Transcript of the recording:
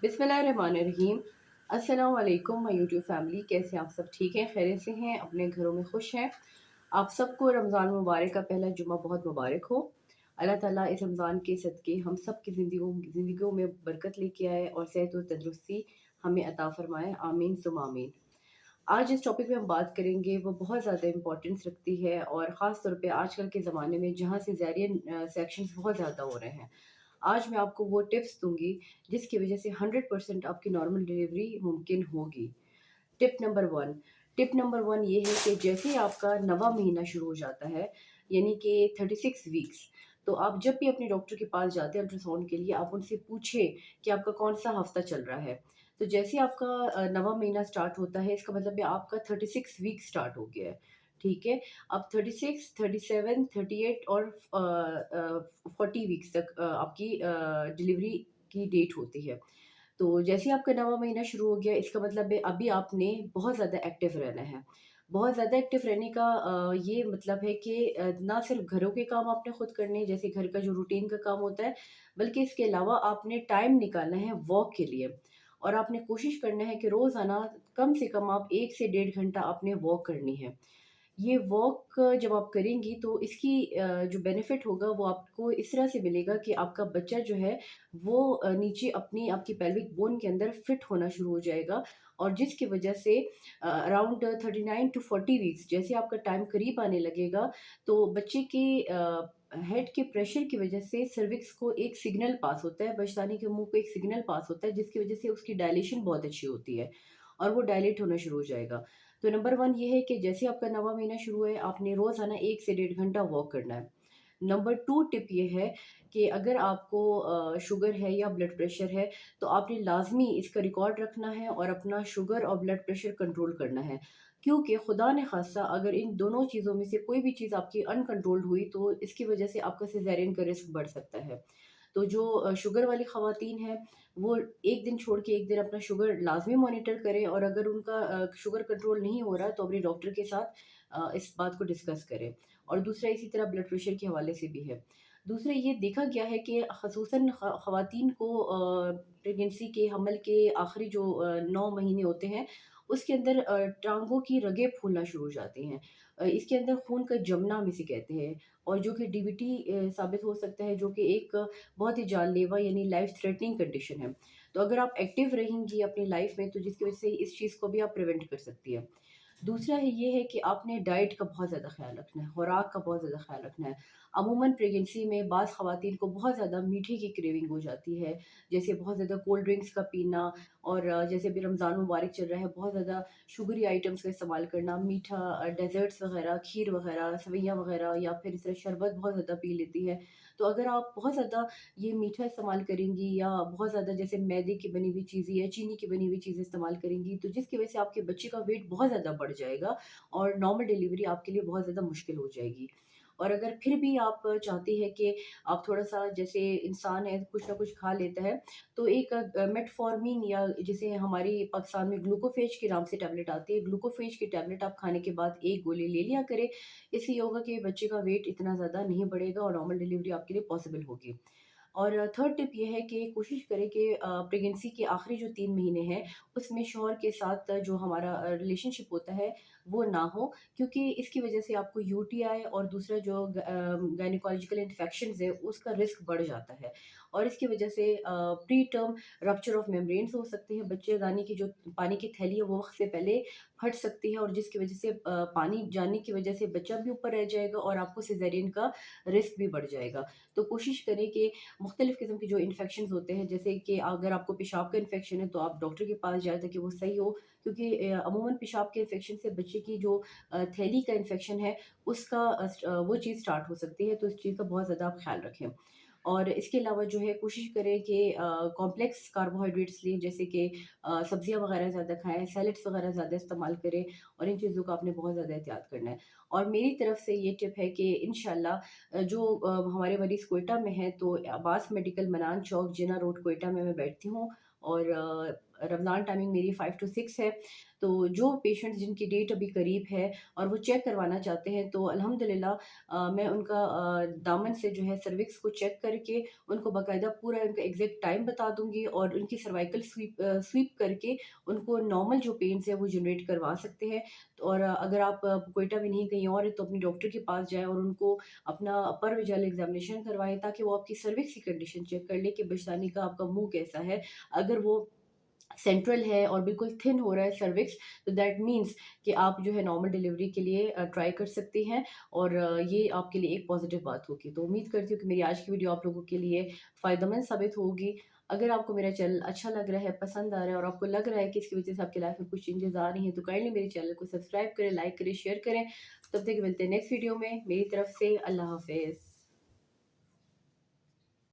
बिस्मिल्लाहिर्रहमानिर्रहीम। अस्सलाम वालेकुम माय यूट्यूब फैमिली, कैसे हैं आप सब? ठीक हैं, खैरियत से हैं, अपने घरों में खुश हैं? आप सबको रमज़ान मुबारक का पहला जुम्मा बहुत मुबारक हो। अल्लाह ताला इस रमज़ान के सदक़े हम सब की ज़िंदगियों में बरकत लेके आए और सेहत और तंदुरुस्ती हमें अता फ़रमाए। आमीन सुम्मा आमीन। आज जिस टॉपिक पे हम बात करेंगे वो बहुत ज़्यादा इम्पोर्टेंस रखती है और ख़ास तौर पे आजकल के ज़माने में जहाँ सिज़ेरियन सेक्शंस बहुत ज़्यादा हो रहे हैं। आज मैं आपको वो टिप्स दूँगी जिसकी वज़ह से 100% आपकी नॉर्मल डिलीवरी मुमकिन होगी। टिप नंबर 1 टिप नंबर 1 ये है कि जैसे ही आपका नवाँ महीना शुरू हो जाता है, यानी कि 36 वीक्स, तो आप जब भी अपने डॉक्टर के पास जाते हैं अल्ट्रासाउंड के लिए, आप उनसे पूछें कि आपका कौन-सा हफ़्ता चल रहा है। तो जैसे ही आपका नवाँ महीना स्टार्ट होता है, इसका मतलब है आपका 36 वीक स्टार्ट हो गया है, ठीक है? अब 36, 37, 38 और 40 वीक्स तक आपकी डिलीवरी की डेट होती है। तो जैसे ही आपका नवाँ महीना शुरू हो गया, इसका मतलब है अभी आपने बहुत ज़्यादा एक्टिव रहना है। बहुत ज़्यादा एक्टिव रहने का ये मतलब है कि ना सिर्फ़ घरों के काम आपने खुद करने हैं, जैसे घर का जो रूटीन का काम होता है, बल्कि इसके अलावा आपने टाइम निकालना है वॉक के लिए। और आपने कोशिश करना है कि रोज़ाना कम से कम आप 1 से डेढ़ घंटा आपने वॉक करनी है। ये वॉक जब आप करेंगी तो इसकी जो बेनिफिट होगा वो आपको इस तरह से मिलेगा कि आपका बच्चा जो है वो नीचे अपनी आपकी पेल्विक बोन के अंदर फिट होना शुरू हो जाएगा और जिसकी वजह से अराउंड 39 टू 40 वीक्स जैसे आपका टाइम करीब आने लगेगा, तो बच्चे के हेड के प्रेशर की वजह से सर्विक्स को एक सिग्नल पास होता है, बचदानी के मुंह को एक सिग्नल पास होता है जिसकी वजह से उसकी डायलेशन बहुत अच्छी होती है और वो डायलेट होना शुरू हो जाएगा। तो नंबर 1 ये है कि जैसे आपका नवा महीना शुरू है, आपने रोज़ाना 1 से डेढ़ घंटा वॉक करना है। नंबर 2 टिप ये है कि अगर आपको शुगर है या ब्लड प्रेशर है, तो आपने लाज़मी इसका रिकॉर्ड रखना है और अपना शुगर और ब्लड प्रेशर कंट्रोल करना है। क्योंकि खुदा न ख़ास्ता अगर इन दोनों चीज़ों में से कोई भी चीज़ आपकी अनकंट्रोल्ड हुई, तो इसकी वजह से आपका सिज़ेरियन का रिस्क बढ़ सकता है। तो जो शुगर वाली ख़वातीन हैं, वो 1 दिन छोड़ के 1 दिन अपना शुगर लाज़मी मॉनिटर करें और अगर उनका शुगर कंट्रोल नहीं हो रहा, तो अपने डॉक्टर के साथ इस बात को डिस्कस करें। और दूसरा इसी तरह ब्लड प्रेशर के हवाले से भी है। दूसरा ये देखा गया है कि ख़ुसूसन ख़वातीन को प्रेगनेंसी के हमल के आखिरी जो 9 महीने होते हैं, उसके अंदर टाँगों की रगें फूलना शुरू हो जाती हैं। इसके अंदर खून का जमना हम इसे कहते हैं और जो कि डीवीटी साबित हो सकता है, जो कि एक बहुत ही जानलेवा यानी लाइफ़ थ्रेटनिंग कंडीशन है। तो अगर आप एक्टिव रहेंगी अपनी लाइफ़ में, तो जिसकी वजह से इस चीज़ को भी आप प्रिवेंट कर सकती हैं। दूसरा है ये है कि आपने डाइट का बहुत ज़्यादा ख़्याल रखना है, खुराक का बहुत ज़्यादा ख़्याल रखना है। अमूमन प्रेगनेंसी में बाज़ ख़वातीन को बहुत ज़्यादा मीठे की क्रेविंग हो जाती है, जैसे बहुत ज़्यादा कोल्ड ड्रिंक्स का पीना और जैसे अभी रमज़ान मुबारक चल रहा है, बहुत ज़्यादा शुगरी आइटम्स का इस्तेमाल करना, मीठा डेज़र्ट्स वग़ैरह, खीर वग़ैरह, सेवइयाँ वग़ैरह या फिर इस तरह शरबत बहुत ज़्यादा पी लेती है। तो अगर आप बहुत ज़्यादा ये मीठा इस्तेमाल करेंगी या बहुत ज़्यादा जैसे मैदे की बनी हुई चीज़ें या चीनी की बनी हुई चीज़ें इस्तेमाल करेंगी, तो जिसकी वजह से आपके बच्चे का वेट बहुत ज़्यादा बढ़ जाएगा और नॉर्मल डिलीवरी आपके लिए बहुत ज़्यादा मुश्किल हो जाएगी। और अगर फिर भी आप चाहती हैं कि आप थोड़ा-सा जैसे इंसान है कुछ ना कुछ खा लेता है, तो एक मेटफॉर्मिन या जिसे हमारी पाकिस्तान में ग्लूकोफेज के नाम से टैबलेट आती है, ग्लूकोफेज की टैबलेट आप खाने के बाद 1 गोली ले लिया करें। इससे ये होगा कि बच्चे का वेट इतना ज़्यादा नहीं बढ़ेगा और नॉर्मल डिलीवरी आपके लिए पॉसिबल होगी। और थर्ड टिप ये है कि कोशिश करें कि प्रेगनेंसी के आखिरी जो 3 महीने हैं, उसमें शौहर के साथ जो हमारा रिलेशनशिप होता है, वो ना हो, क्योंकि इसकी वजह से आपको यूटीआई और दूसरा जो गायनेकोलॉजिकल इन्फेक्शंस है, उसका रिस्क बढ़ जाता है। और इसकी वजह से pre term rupture of membranes हो सकते हैं, बच्चेदानी की जो पानी की थैली है, वो वक़्त से पहले फट सकती है और जिसकी वजह से पानी जाने की वजह से बच्चा भी ऊपर रह जाएगा और आपको सिज़ेरियन का रिस्क भी बढ़ जाएगा। तो कोशिश करें कि मुख्तलिफ़ किस्म के जो इन्फेक्शंस होते हैं, जैसे कि अगर आपको पेशाब का इन्फेक्शन है, तो आप डॉक्टर के पास जाएँ ताकि वो सही हो, क्योंकि अमूमन पेशाब के इन्फेक्शन से बच्चे की जो थैली का इन्फेक्शन है, उसका वो चीज़ स्टार्ट हो सकती है, तो इस चीज़ का बहुत ज़्यादा आप ख़्याल रखें। और इसके अलावा जो है कोशिश करें कि कॉम्प्लेक्स कार्बोहाइड्रेट्स लें, जैसे कि सब्ज़ियाँ वगैरह ज़्यादा खाएँ, सैलेड्स वगैरह ज़्यादा इस्तेमाल करें और इन चीज़ों का आपने बहुत ज़्यादा एहतियात करना है। اور میری طرف سے یہ ٹپ ہے کہ انشاءاللہ جو ہمارے مریض کوئٹہ میں ہیں تو عباس میڈیکل منان چوک جنا روڈ کوئٹہ میں بیٹھتی ہوں، اور رمضان ٹائمنگ میری 5 to 6 ہے۔ تو جو پیشنٹس جن کی ڈیٹ ابھی قریب ہے اور وہ چیک کروانا چاہتے ہیں تو الحمدللہ میں ان کا دامن سے جو ہے سروکس کو چیک کر کے ان کو باقاعدہ پورا ان کا ایگزیکٹ ٹائم بتا دوں گی، اور ان کی سروائکل سویپ کر کے ان کو نارمل جو پینس ہے وہ جنریٹ کروا سکتے ہیں۔ اور اگر آپ کوئٹہ میں نہیں کہیں اور ہے تو اپنے ڈاکٹر کے پاس جائیں اور ان کو اپنا پر ویجائل ایگزامینیشن کروائیں تاکہ وہ آپ کی سروکس کی کنڈیشن چیک کر لے کہ بچتانی کا آپ کا منہ کیسا ہے۔ اگر وہ سینٹرل ہے اور بالکل تھن ہو رہا ہے سروکس تو دیٹ مینس کہ آپ جو ہے نارمل ڈیلیوری کے لیے ٹرائی کر سکتی ہیں، اور یہ آپ کے لیے ایک پازیٹیو بات ہوگی۔ تو امید کرتی ہوں کہ میری آج کی ویڈیو آپ لوگوں کے لیے فائدہ مند ثابت ہوگی۔ اگر آپ کو میرا چینل اچھا لگ رہا ہے، پسند آ رہا ہے، اور آپ کو لگ رہا ہے کہ اس کی وجہ سے آپ کی لائف میں کچھ چینجز آ رہی ہیں تو کائنڈلی میرے چینل کو سبسکرائب کریں، لائک کریں، شیئر کریں۔ تب تک ملتے ہیں نیکسٹ ویڈیو میں۔ میری طرف سے اللہ حافظ۔